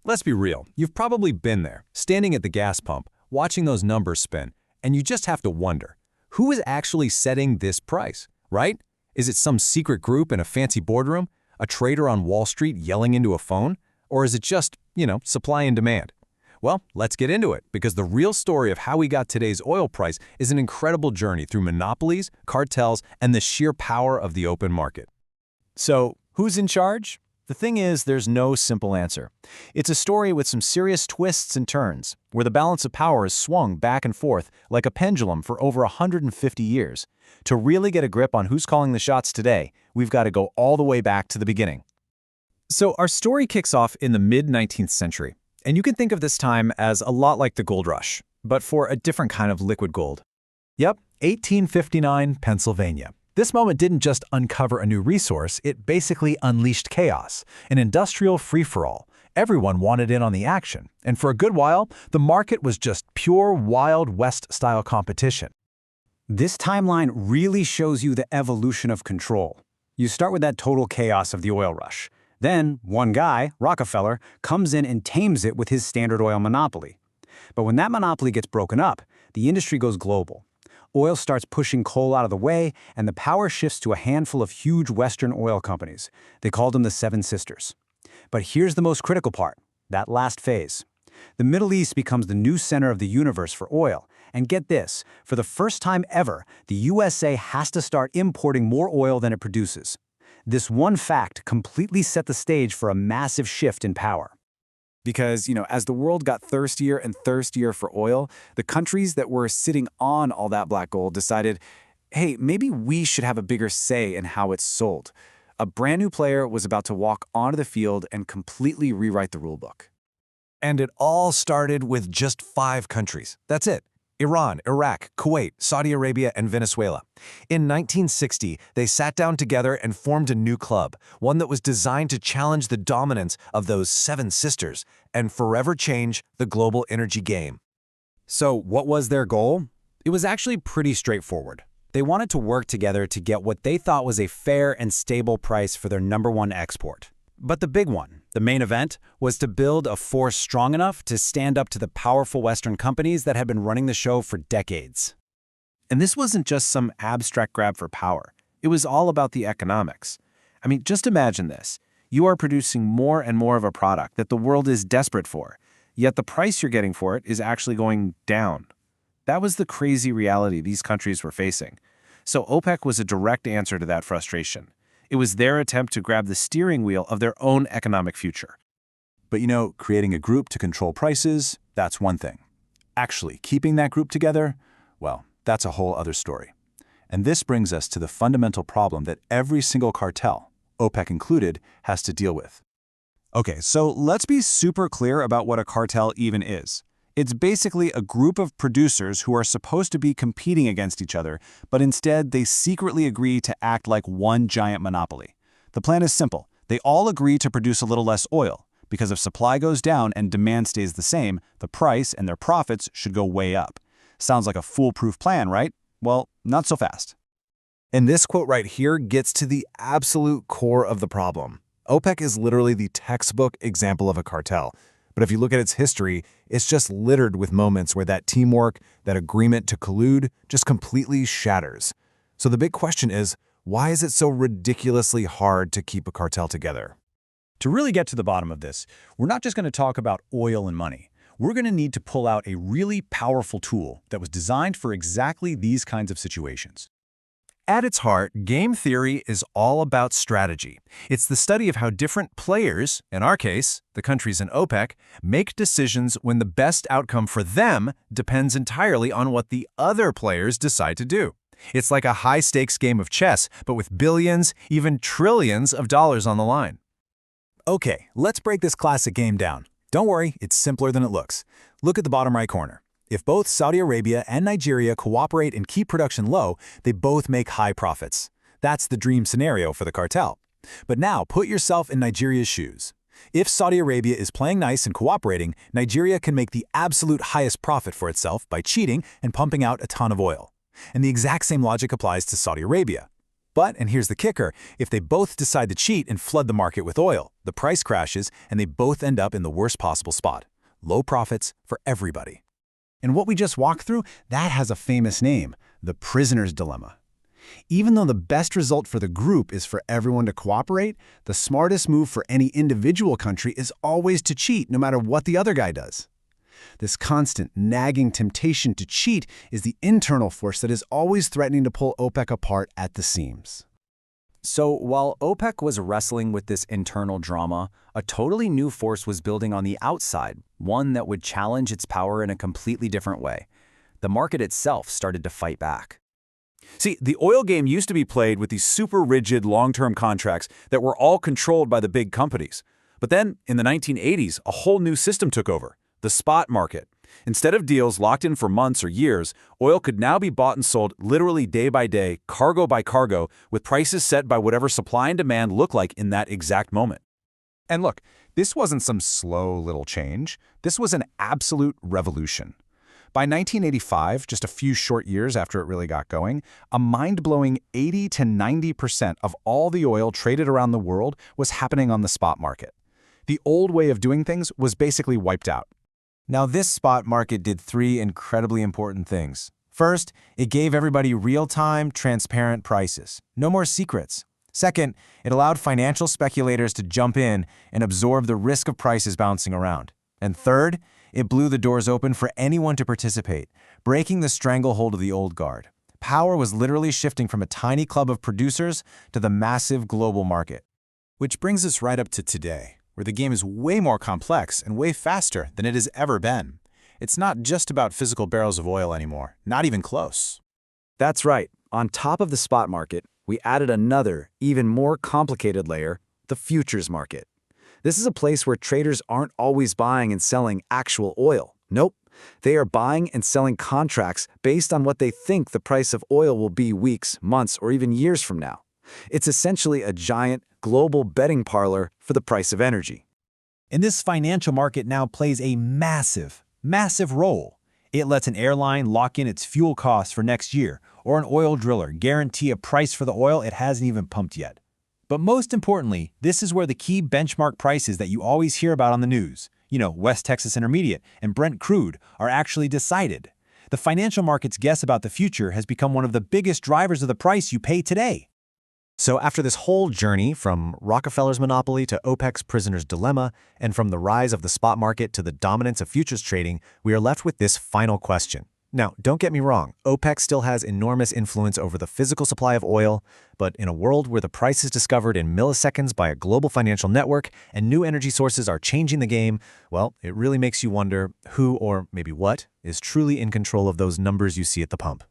Let's be real, you've probably been there, standing at the gas pump, watching those numbers spin, and you just have to wonder, who is actually setting this price, right? Is it some secret group in a fancy boardroom, a trader on Wall Street yelling into a phone, or is it just, supply and demand? Well, let's get into it, because the real story of how we got today's oil price is an incredible journey through monopolies, cartels, and the sheer power of the open market. So, who's in charge? The thing is, there's no simple answer. It's a story with some serious twists and turns, where the balance of power has swung back and forth like a pendulum for over 150 years. To really get a grip on who's calling the shots today, we've got to go all the way back to the beginning. So our story kicks off in the mid-19th century, and you can think of this time as a lot like the gold rush, but for a different kind of liquid gold. Yep, 1859, Pennsylvania. This moment didn't just uncover a new resource, it basically unleashed chaos, an industrial free-for-all. Everyone wanted in on the action, and for a good while, the market was just pure Wild West-style competition. This timeline really shows you the evolution of control. You start with that total chaos of the oil rush. Then, one guy, Rockefeller, comes in and tames it with his Standard Oil monopoly. But when that monopoly gets broken up, the industry goes global. Oil starts pushing coal out of the way, and the power shifts to a handful of huge Western oil companies. They called them the Seven Sisters. But here's the most critical part, that last phase. The Middle East becomes the new center of the universe for oil. And get this, for the first time ever, the USA has to start importing more oil than it produces. This one fact completely set the stage for a massive shift in power. Because, as the world got thirstier and thirstier for oil, the countries that were sitting on all that black gold decided, hey, maybe we should have a bigger say in how it's sold. A brand new player was about to walk onto the field and completely rewrite the rulebook. And it all started with just 5 countries. That's it. Iran, Iraq, Kuwait, Saudi Arabia, and Venezuela. In 1960, they sat down together and formed a new club, one that was designed to challenge the dominance of those 7 sisters and forever change the global energy game. So what was their goal? It was actually pretty straightforward. They wanted to work together to get what they thought was a fair and stable price for their #1 export. But the big one, the main event, was to build a force strong enough to stand up to the powerful Western companies that had been running the show for decades. And this wasn't just some abstract grab for power. It was all about the economics. I mean, just imagine this. You are producing more and more of a product that the world is desperate for, yet the price you're getting for it is actually going down. That was the crazy reality these countries were facing. So OPEC was a direct answer to that frustration. It was their attempt to grab the steering wheel of their own economic future. But creating a group to control prices, that's one thing. Actually, keeping that group together, well, that's a whole other story. And this brings us to the fundamental problem that every single cartel, OPEC included, has to deal with. Okay, so let's be super clear about what a cartel even is. It's basically a group of producers who are supposed to be competing against each other, but instead they secretly agree to act like one giant monopoly. The plan is simple. They all agree to produce a little less oil, because if supply goes down and demand stays the same, the price and their profits should go way up. Sounds like a foolproof plan, right? Well, not so fast. And this quote right here gets to the absolute core of the problem. OPEC is literally the textbook example of a cartel. But if you look at its history, it's just littered with moments where that teamwork, that agreement to collude, just completely shatters. So the big question is, why is it so ridiculously hard to keep a cartel together? To really get to the bottom of this, we're not just going to talk about oil and money. We're going to need to pull out a really powerful tool that was designed for exactly these kinds of situations. At its heart, game theory is all about strategy. It's the study of how different players, in our case, the countries in OPEC, make decisions when the best outcome for them depends entirely on what the other players decide to do. It's like a high-stakes game of chess, but with billions, even trillions of dollars on the line. Okay, let's break this classic game down. Don't worry, it's simpler than it looks. Look at the bottom right corner. If both Saudi Arabia and Nigeria cooperate and keep production low, they both make high profits. That's the dream scenario for the cartel. But now, put yourself in Nigeria's shoes. If Saudi Arabia is playing nice and cooperating, Nigeria can make the absolute highest profit for itself by cheating and pumping out a ton of oil. And the exact same logic applies to Saudi Arabia. But, and here's the kicker, if they both decide to cheat and flood the market with oil, the price crashes and they both end up in the worst possible spot. Low profits for everybody. And what we just walked through, that has a famous name, the prisoner's dilemma. Even though the best result for the group is for everyone to cooperate, the smartest move for any individual country is always to cheat, no matter what the other guy does. This constant, nagging temptation to cheat is the internal force that is always threatening to pull OPEC apart at the seams. So while OPEC was wrestling with this internal drama, a totally new force was building on the outside, one that would challenge its power in a completely different way. The market itself started to fight back. See, the oil game used to be played with these super rigid long-term contracts that were all controlled by the big companies. But then, in the 1980s, a whole new system took over. The spot market. Instead of deals locked in for months or years, oil could now be bought and sold literally day by day, cargo by cargo, with prices set by whatever supply and demand look like in that exact moment. And look, this wasn't some slow little change. This was an absolute revolution. By 1985, just a few short years after it really got going, a mind-blowing 80 to 90% of all the oil traded around the world was happening on the spot market. The old way of doing things was basically wiped out. Now, this spot market did three incredibly important things. First, it gave everybody real-time, transparent prices. No more secrets. Second, it allowed financial speculators to jump in and absorb the risk of prices bouncing around. And third, it blew the doors open for anyone to participate, breaking the stranglehold of the old guard. Power was literally shifting from a tiny club of producers to the massive global market. Which brings us right up to today, where the game is way more complex and way faster than it has ever been. It's not just about physical barrels of oil anymore, not even close. That's right. On top of the spot market, we added another, even more complicated layer, the futures market. This is a place where traders aren't always buying and selling actual oil. Nope. They are buying and selling contracts based on what they think the price of oil will be weeks, months, or even years from now. It's essentially a giant, global betting parlor for the price of energy. And this financial market now plays a massive role. It lets an airline lock in its fuel costs for next year, or an oil driller guarantee a price for the oil it hasn't even pumped yet. But most importantly, this is where the key benchmark prices that you always hear about on the news, West Texas Intermediate and Brent crude, are actually decided. The financial market's guess about the future has become one of the biggest drivers of the price you pay today. So after this whole journey from Rockefeller's monopoly to OPEC's prisoner's dilemma, and from the rise of the spot market to the dominance of futures trading, we are left with this final question. Now, don't get me wrong, OPEC still has enormous influence over the physical supply of oil, but in a world where the price is discovered in milliseconds by a global financial network and new energy sources are changing the game, well, it really makes you wonder who, or maybe what, is truly in control of those numbers you see at the pump.